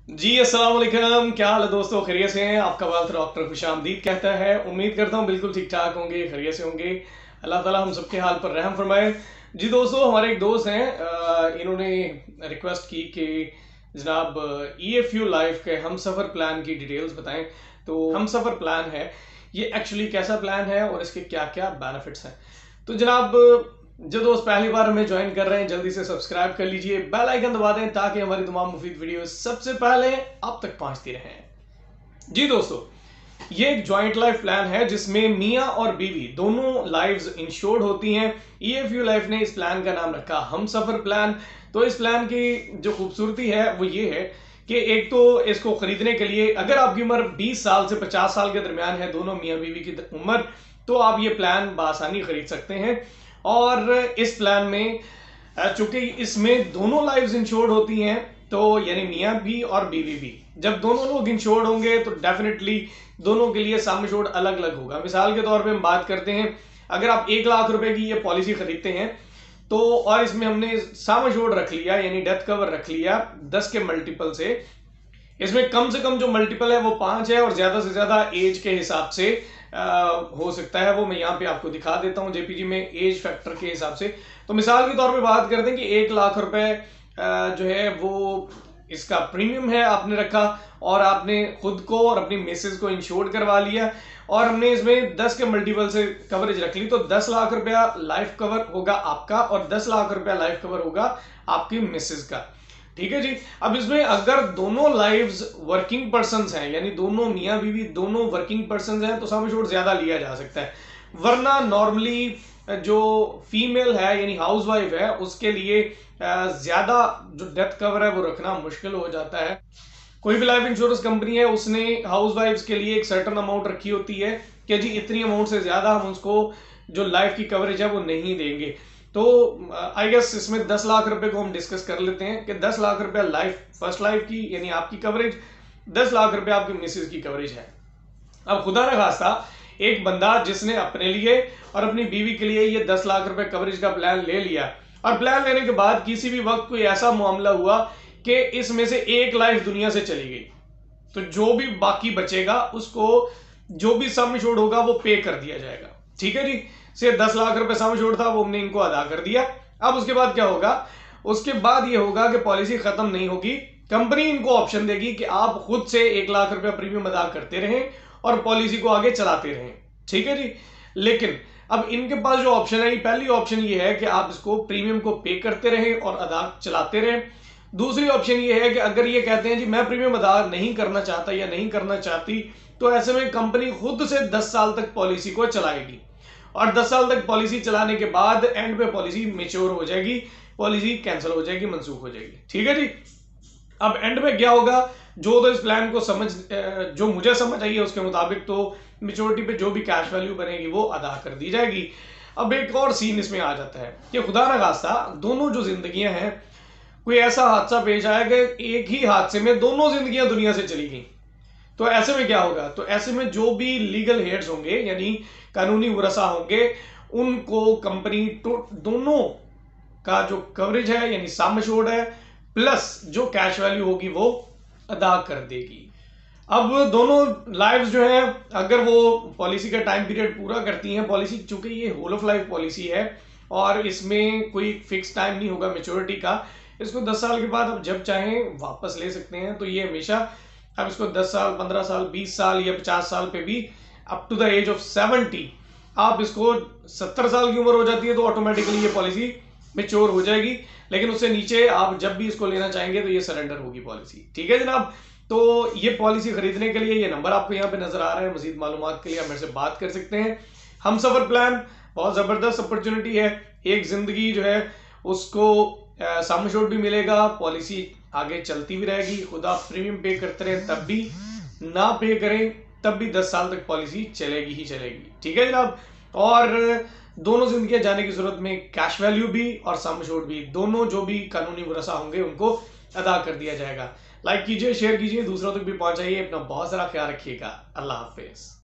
जी अस्सलाम वालेकुम। क्या हाल है दोस्तों, खैरियत से हैं? आपका वाल डॉक्टर खुशामदीद कहता है। उम्मीद करता हूँ बिल्कुल ठीक ठाक होंगे, खैरियत से होंगे। अल्लाह ताला हम सबके हाल पर रहम फरमाए। जी दोस्तों, हमारे एक दोस्त हैं, इन्होंने रिक्वेस्ट की कि जनाब EFU लाइफ के हम सफ़र प्लान की डिटेल्स बताएं। तो हम सफ़र प्लान है, ये एक्चुअली कैसा प्लान है और इसके क्या क्या बेनिफिट्स हैं। तो जनाब, जो दोस्त पहली बार हमें ज्वाइन कर रहे हैं, जल्दी से सब्सक्राइब कर लीजिए, बेल आइकन दबा दें ताकि हमारी तमाम मुफीद वीडियो सबसे पहले आप तक पहुंचती रहें। जी दोस्तों, ये एक जॉइंट लाइफ प्लान है जिसमें मियां और बीवी दोनों लाइव्स इंश्योर्ड होती हैं। EFU लाइफ ने इस प्लान का नाम रखा हम सफर प्लान। तो इस प्लान की जो खूबसूरती है वो ये है कि एक तो इसको खरीदने के लिए अगर आपकी उम्र 20 साल से 50 साल के दरमियान है, दोनों मियां बीवी की उम्र, तो आप ये प्लान बआसानी खरीद सकते हैं। और इस प्लान में चूंकि इसमें दोनों लाइव्स इंश्योर्ड होती हैं, तो यानी मियां भी और बीवी भी, जब दोनों लोग इंश्योर्ड होंगे तो डेफिनेटली दोनों के लिए सम एश्योर्ड अलग अलग होगा। मिसाल के तौर पे हम बात करते हैं, अगर आप 1 लाख रुपए की ये पॉलिसी खरीदते हैं तो, और इसमें हमने सम एश्योर्ड रख लिया यानी डेथ कवर रख लिया 10 के मल्टीपल से, इसमें कम से कम जो मल्टीपल है वो 5 है और ज्यादा से ज्यादा एज के हिसाब से हो सकता है। वो मैं यहाँ पे आपको दिखा देता हूँ JPG में एज फैक्टर के हिसाब से। तो मिसाल के तौर पे बात करते हैं कि 1 लाख रुपए जो है वो इसका प्रीमियम है, आपने रखा और आपने खुद को और अपनी मिसेज को इंश्योर्ड करवा लिया और हमने इसमें 10 के मल्टीपल से कवरेज रख ली, तो 10 लाख रुपया लाइफ कवर होगा आपका और 10 लाख रुपया लाइफ कवर होगा आपकी मिसेज का। ठीक है जी। अब इसमें अगर दोनों लाइव्स वर्किंग पर्सन्स हैं, यानी दोनों मियां बीवी दोनों वर्किंग पर्सन्स हैं, तो सम एश्योर्ड ज्यादा लिया जा सकता है। वरना नॉर्मली जो फीमेल है यानी हाउसवाइफ है उसके लिए ज्यादा जो डेथ कवर है वो रखना मुश्किल हो जाता है। कोई भी लाइफ इंश्योरेंस कंपनी है उसने हाउसवाइफ्स के लिए एक सर्टेन अमाउंट रखी होती है कि जी इतनी अमाउंट से ज्यादा हम उसको जो लाइफ की कवरेज है वो नहीं देंगे। तो आई गेस इसमें 10 लाख रुपए को हम डिस्कस कर लेते हैं कि 10 लाख रुपया लाइफ फर्स्ट लाइफ की यानी आपकी कवरेज, 10 लाख रुपया आपकी मिसेज की कवरेज है। अब खुदा न खास्ता एक बंदा जिसने अपने लिए और अपनी बीवी के लिए ये 10 लाख रुपए कवरेज का प्लान ले लिया और प्लान लेने के बाद किसी भी वक्त कोई ऐसा मामला हुआ कि इसमें से एक लाइफ दुनिया से चली गई, तो जो भी बाकी बचेगा उसको जो भी सम एश्योर्ड होगा वो पे कर दिया जाएगा। ठीक है जी। से 10 लाख रुपए सम एश्योर्ड था वो हमने इनको अदा कर दिया। अब उसके बाद क्या होगा? उसके बाद ये होगा कि पॉलिसी खत्म नहीं होगी, कंपनी इनको ऑप्शन देगी कि आप खुद से 1 लाख रुपया प्रीमियम अदा करते रहें और पॉलिसी को आगे चलाते रहें। ठीक है जी। लेकिन अब इनके पास जो ऑप्शन है, पहली ऑप्शन ये है कि आप इसको प्रीमियम को पे करते रहें और अदा चलाते रहें। दूसरी ऑप्शन ये है कि अगर ये कहते हैं जी मैं प्रीमियम अदा नहीं करना चाहता या नहीं करना चाहती, तो ऐसे में कंपनी खुद से 10 साल तक पॉलिसी को चलाएगी और 10 साल तक पॉलिसी चलाने के बाद एंड पे पॉलिसी मेच्योर हो जाएगी, पॉलिसी कैंसिल हो जाएगी, मंसूख हो जाएगी। ठीक है जी। अब एंड में क्या होगा? जो तो इस प्लान को जो मुझे समझ आई है उसके मुताबिक तो मेच्योरिटी पे जो भी कैश वैल्यू बनेगी वो अदा कर दी जाएगी। अब एक और सीन इसमें आ जाता है कि खुदा ना खास्ता दोनों जो जिंदगियां हैं, कोई ऐसा हादसा पेश आया कि एक ही हादसे में दोनों जिंदगियां दुनिया से चली गई, तो ऐसे में क्या होगा? तो ऐसे में जो भी लीगल हेड्स होंगे यानी कानूनी वरसा होंगे, उनको कंपनी दोनों का जो कवरेज है यानी सम एश्योर्ड है प्लस जो कैश वैल्यू होगी वो अदा कर देगी। अब दोनों लाइव्स जो है अगर वो पॉलिसी का टाइम पीरियड पूरा करती हैं, पॉलिसी चूंकि ये होल ऑफ लाइफ पॉलिसी है और इसमें कोई फिक्स टाइम नहीं होगा मेच्योरिटी का, इसको 10 साल के बाद आप जब चाहें वापस ले सकते हैं। तो ये हमेशा आप इसको 10 साल 15 साल 20 साल या 50 साल पे भी up to the age of 70, आप इसको 70 साल की उम्र हो जाती है तो ऑटोमेटिकली ये पॉलिसी मेच्योर हो जाएगी। लेकिन उससे नीचे आप जब भी इसको लेना चाहेंगे तो ये सरेंडर होगी पॉलिसी। ठीक है जनाब। तो ये पॉलिसी खरीदने के लिए ये नंबर आपको यहाँ पे नजर आ रहा है, मजीद मालूमात के लिए आप मेरे से बात कर सकते हैं। हम सफर प्लान बहुत जबरदस्त अपॉर्चुनिटी है, एक जिंदगी जो है उसको सम एश्योर्ड भी मिलेगा, पॉलिसी आगे चलती भी रहेगी, खुद आप प्रीमियम पे करते रहे तब भी, ना पे करें तब भी 10 साल तक पॉलिसी चलेगी ही चलेगी। ठीक है जनाब। और दोनों जिंदगियां जाने की सूरत में कैश वैल्यू भी और सम एश्योर्ड भी, दोनों जो भी कानूनी वरसा होंगे उनको अदा कर दिया जाएगा। लाइक कीजिए, शेयर कीजिए, दूसरों तक भी पहुंचाइए। अपना बहुत सारा ख्याल रखिएगा। अल्लाह हाफिज।